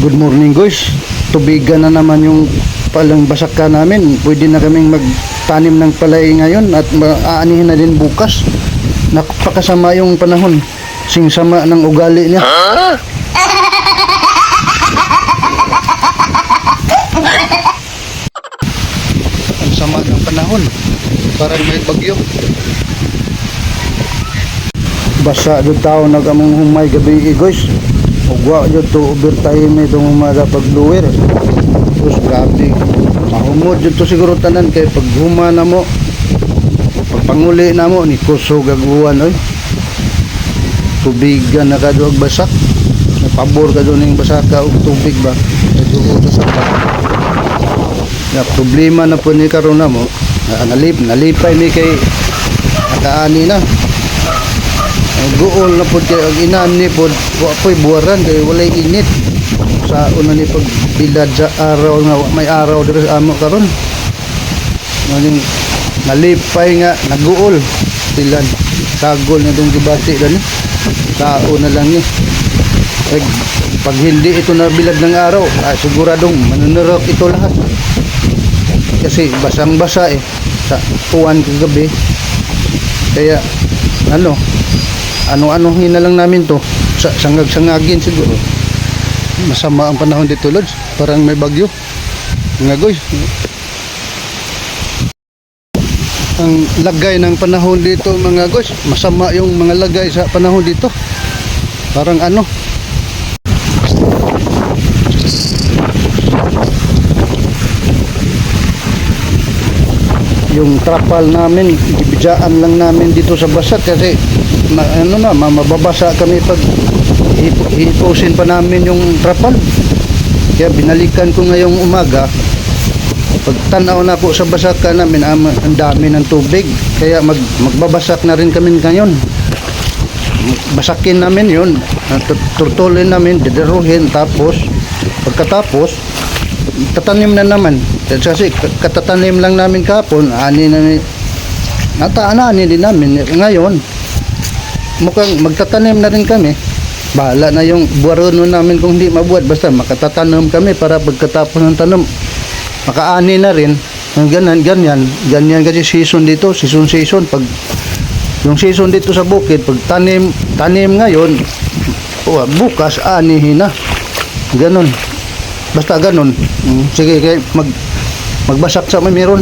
Good morning guys. Tubigan na naman yung palang basaka namin. Pwede na kaming magtanim ng palay ngayon at aanihin na din bukas. Napakasama yung panahon. Singsama ng ugali niya. Ang sama ng panahon. Parang may bagyo. Basa doon tao nagamong humay gabi guys. Ugwa dyan to overtime itong umaga pag-lower. Tapos grabe mahumod dyan to siguro tanan. Kaya pag huma na mo, pagpanguli na mo, ni kuso gaguan oy. Tubigan na ka doon basak. Napabor ka doon yung basaka o tubig ba. Ito sa sapat. Ya, problema na po ni karon na mo. Nalipay mi kay nakaani na. Guol na po kay ang inani po apoy buwaran kay walay init sa una ni pagbilad sa araw nga may araw dito sa amo karon maning nalipay nga naguol silan sagol na dong gibati dani sao na lang ni pag hindi ito nabilad ng araw siguradong manunurok ito lahat kasi basang basa sa tuwan kagabi kaya ano-anohin na lang namin to sangag-sangagin siguro. Masama ang panahon dito Lods, parang may bagyo nga guys. Ang lagay ng panahon dito mga guys, masama yung mga lagay sa panahon dito, parang yung trapal namin, ibijaan lang namin dito sa basat kasi mababasa kami pag hipusin pa namin yung trapal. Kaya binalikan ko ngayong umaga, pag tanaw na po sa basaka namin, ang dami ng tubig, kaya magbabasak na rin kami ngayon. Basakin namin yun, turtulin namin, dideruhin, tapos pagkatapos tatanim na naman kasi katatanim lang namin kapon, ani din namin ngayon. Mukhang magtatanim na rin kami, bahala na yung buwarono namin kung hindi mabuhat, basta makatatanim kami para pagkatapos ng tanom makaani na rin. Ganyan kasi season dito, season pag yung season dito sa bukid, pag tanim ngayon, bukas anihin na, ganon. Basta ganon. Sige, magbasak sa may meron.